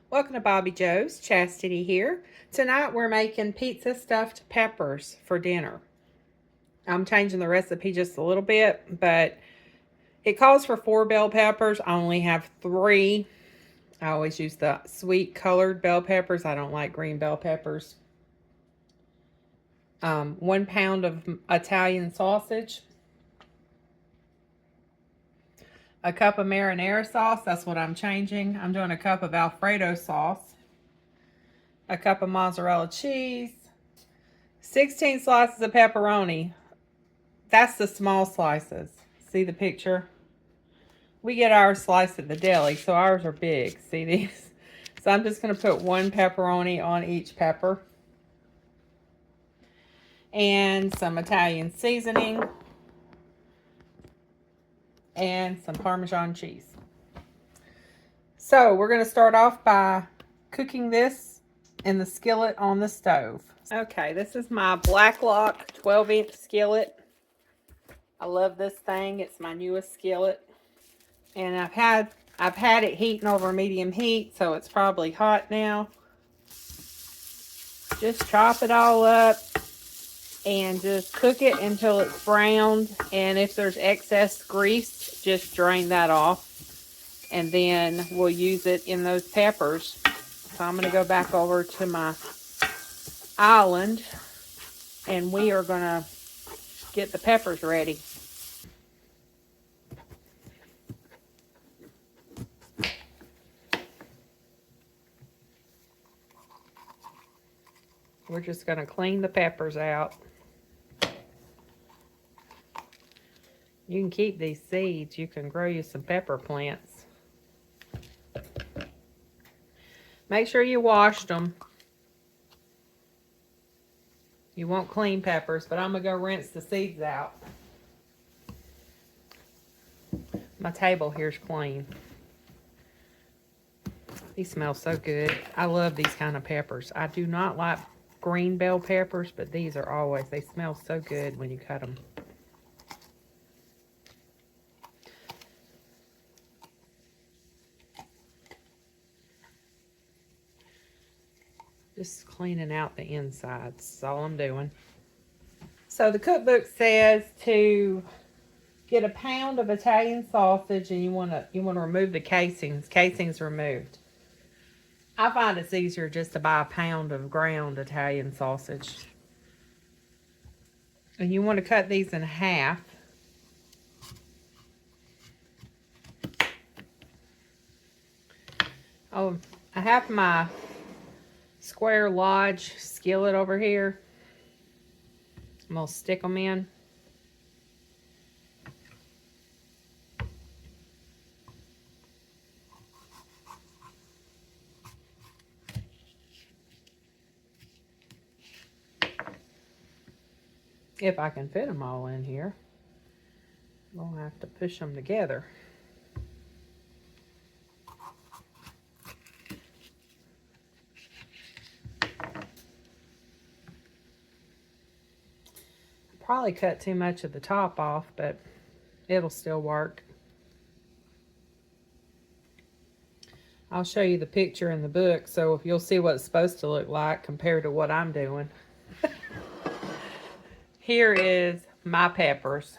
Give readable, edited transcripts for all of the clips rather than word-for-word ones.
Welcome to Bobbi Jo's. Chastity here. Tonight we're making pizza stuffed peppers for dinner. I'm changing the recipe just a little bit, but it calls for 4 bell peppers. I only have 3. I always use the sweet colored bell peppers. I don't like green bell peppers. 1 pound of Italian sausage. A cup of marinara sauce. That's what I'm changing. I'm doing a cup of Alfredo sauce. A cup of mozzarella cheese. 16 slices of pepperoni. That's the small slices. See the picture? We get our slice at the deli, so ours are big. See these? So I'm just going to put 1 pepperoni on each pepper. And some Italian seasoning. And some Parmesan cheese. So we're going to start off by cooking this in the skillet on the stove. Okay, this is my Blacklock 12-inch skillet. I love this thing. It's my newest skillet. And I've had it heating over medium heat, so it's probably hot now. Just chop it all up and just cook it until it's browned. And if there's excess grease, just drain that off. And then we'll use it in those peppers. So I'm going to go back over to my island, and we are going to get the peppers ready. We're just going to clean the peppers out. You can keep these seeds. You can grow you some pepper plants. Make sure you washed them. You want clean peppers, but I'm going to go rinse the seeds out. My table here's clean. These smell so good. I love these kind of peppers. I do not like green bell peppers, but these are always, they smell so good when you cut them. Just cleaning out the insides. That's all I'm doing. So the cookbook says to get a pound of Italian sausage, and you want to remove the casings. Casings removed. I find it's easier just to buy a pound of ground Italian sausage. And you want to cut these in half. Oh, I have my square lodge skillet over here. I'm going to stick them in. If I can fit them all in here. We'll have to push them together. Probably cut too much of the top off, but it'll still work. I'll show you the picture in the book, so if you'll see what it's supposed to look like compared to what I'm doing. Here is my peppers.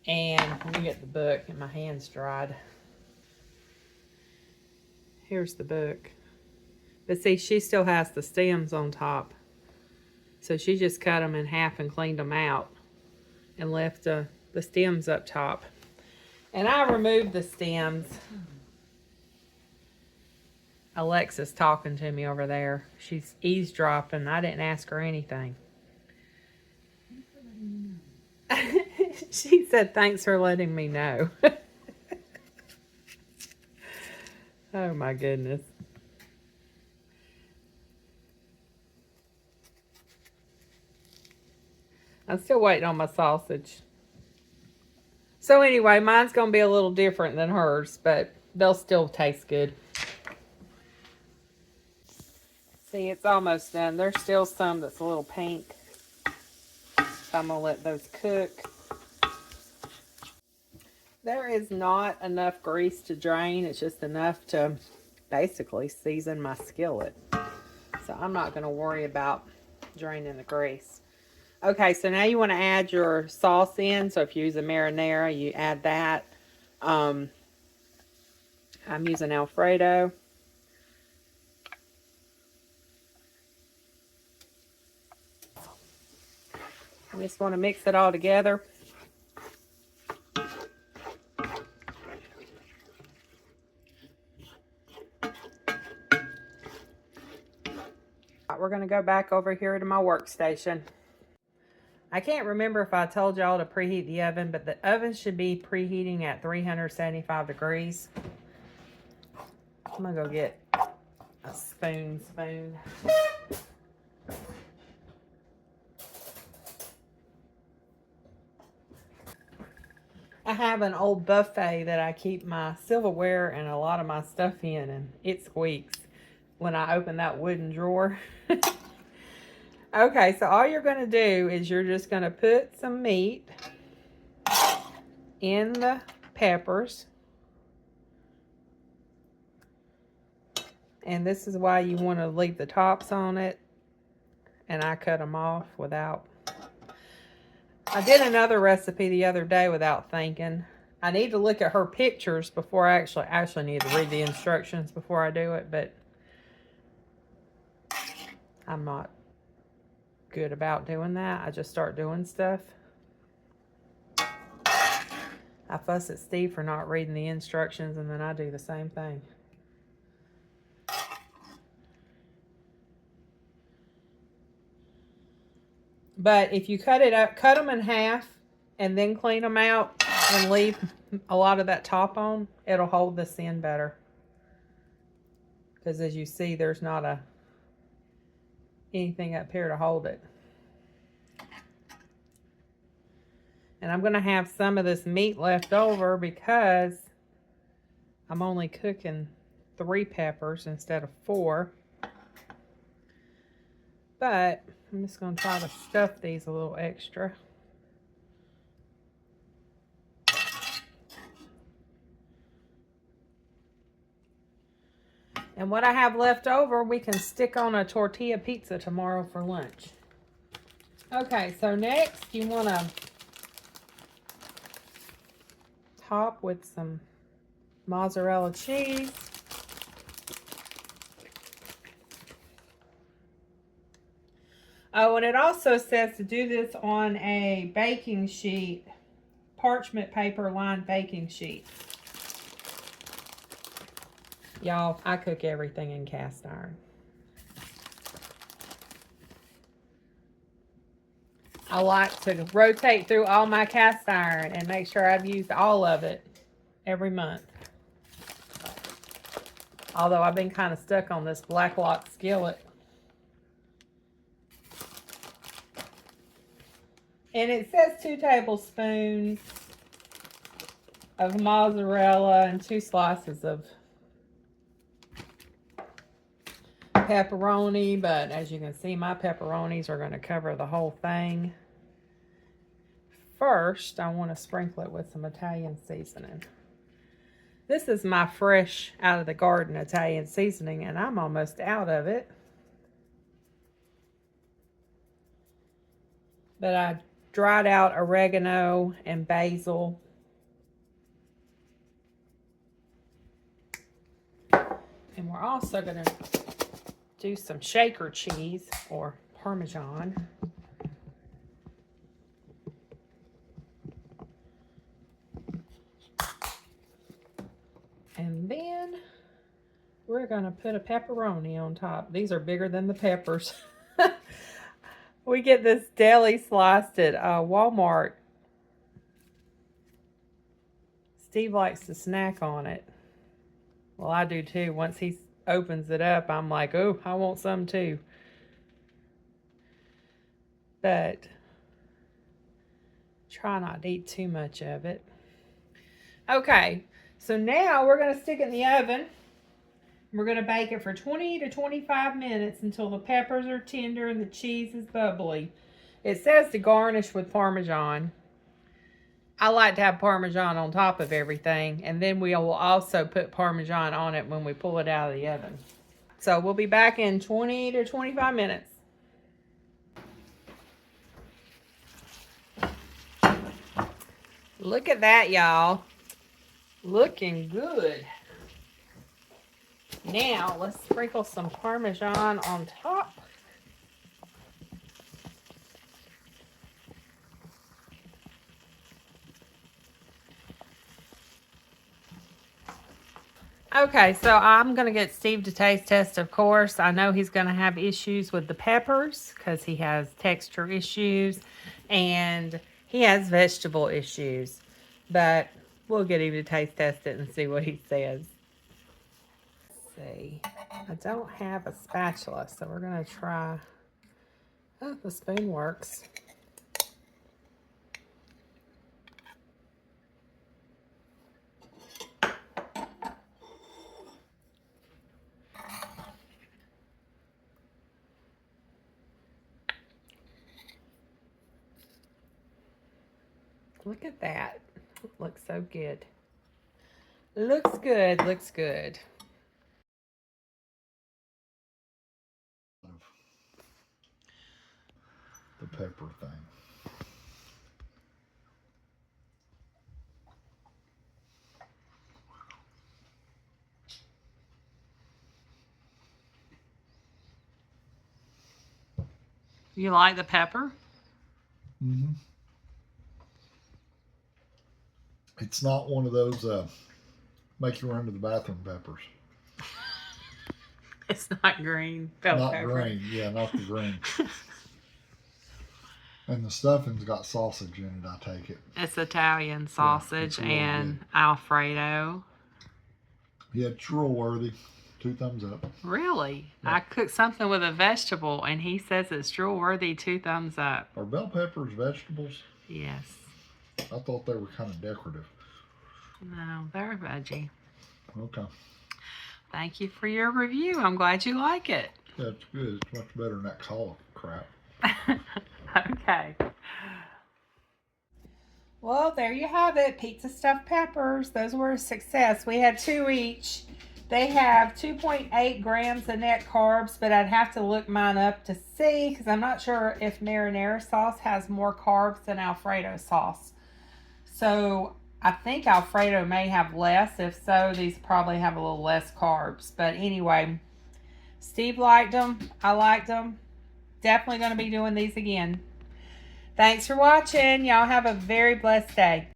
And let me get the book, and my hand's dried. Here's the book. But see, she still has the stems on top. So she just cut them in half and cleaned them out and left the stems up top. And I removed the stems. Alexa's talking to me over there. She's eavesdropping. I didn't ask her anything. She said, thanks for letting me know. Oh my goodness. I'm still waiting on my sausage. So anyway, mine's going to be a little different than hers, but they'll still taste good. See, it's almost done. There's still some that's a little pink. So I'm going to let those cook. There is not enough grease to drain. It's just enough to basically seasoned my skillet. So I'm not going to worry about draining the grease. Okay, so now you want to add your sauce in. So if you use a marinara, you add that. I'm using Alfredo. I just want to mix it all together. We're going to go back over here to my workstation. I can't remember if I told y'all to preheat the oven, but the oven should be preheating at 375 degrees. I'm going to go get a spoon. I have an old buffet that I keep my silverware and a lot of my stuff in, and it squeaks when I open that wooden drawer. Okay, so all you're going to do is you're just going to put some meat in the peppers. And this is why you want to leave the tops on it. And I cut them off without... I did another recipe the other day without thinking. I need to look at her pictures before I actually need to read the instructions before I do it, but I'm not good about doing that. I just start doing stuff. I fuss at Steve for not reading the instructions, and then I do the same thing. But if you cut it up, cut them in half and then clean them out and leave a lot of that top on, it'll hold this in better. Because as you see, there's not anything up here to hold it. And I'm going to have some of this meat left over because I'm only cooking 3 peppers instead of 4. But I'm just going to try to stuff these a little extra. And what I have left over, we can stick on a tortilla pizza tomorrow for lunch. Okay, so next you want to top with some mozzarella cheese. Oh, and it also says to do this on a baking sheet, parchment paper lined baking sheet. Y'all, I cook everything in cast iron. I like to rotate through all my cast iron and make sure I've used all of it every month. Although I've been kind of stuck on this Black Lock skillet. And it says 2 tablespoons of mozzarella and 2 slices of pepperoni, but as you can see, my pepperonis are going to cover the whole thing. First, I want to sprinkle it with some Italian seasoning. This is my fresh out of the garden Italian seasoning, and I'm almost out of it. But I dried out oregano and basil. And we're also going to do some shaker cheese or Parmesan. And then we're going to put a pepperoni on top. These are bigger than the peppers. We get this deli sliced at Walmart. Steve likes to snack on it. Well, I do too. Once he opens it up, I'm like, oh, I want some too. But try not to eat too much of it. Okay, so now we're going to stick it in the oven. We're going to bake it for 20 to 25 minutes until the peppers are tender and the cheese is bubbly. It says to garnish with Parmesan. I like to have Parmesan on top of everything, and then we will also put Parmesan on it when we pull it out of the oven. So we'll be back in 20 to 25 minutes. Look at that, y'all. Looking good. Now, let's sprinkle some Parmesan on top. Okay, so I'm going to get Steve to taste test, of course. I know he's going to have issues with the peppers because he has texture issues and he has vegetable issues. But we'll get him to taste test it and see what he says. Let's see. I don't have a spatula, so we're going to try. Oh, the spoon works. Look at that. It looks so good. Looks good, looks good. The pepper thing. You like the pepper? Mm-hmm. It's not one of those make you run to the bathroom peppers. It's not green bell not pepper. green, yeah, not the green. And the stuffing's got sausage in it, I take it. It's Italian sausage, yeah, and good. Alfredo. Yeah, it's real worthy. 2 thumbs up. Really? Yeah. I cooked something with a vegetable, and he says it's drill worthy. 2 thumbs up. Are bell peppers vegetables? Yes. I thought they were kind of decorative. No, they're a veggie. Okay. Thank you for your review. I'm glad you like it. Yeah, it's good. It's much better than that cauliflower crap. Okay. Well, there you have it. Pizza stuffed peppers. Those were a success. We had 2 each. They have 2.8 grams of net carbs, but I'd have to look mine up to see because I'm not sure if marinara sauce has more carbs than Alfredo sauce. So I think Alfredo may have less. If so, these probably have a little less carbs. But anyway, Steve liked them. I liked them. Definitely going to be doing these again. Thanks for watching. Y'all have a very blessed day.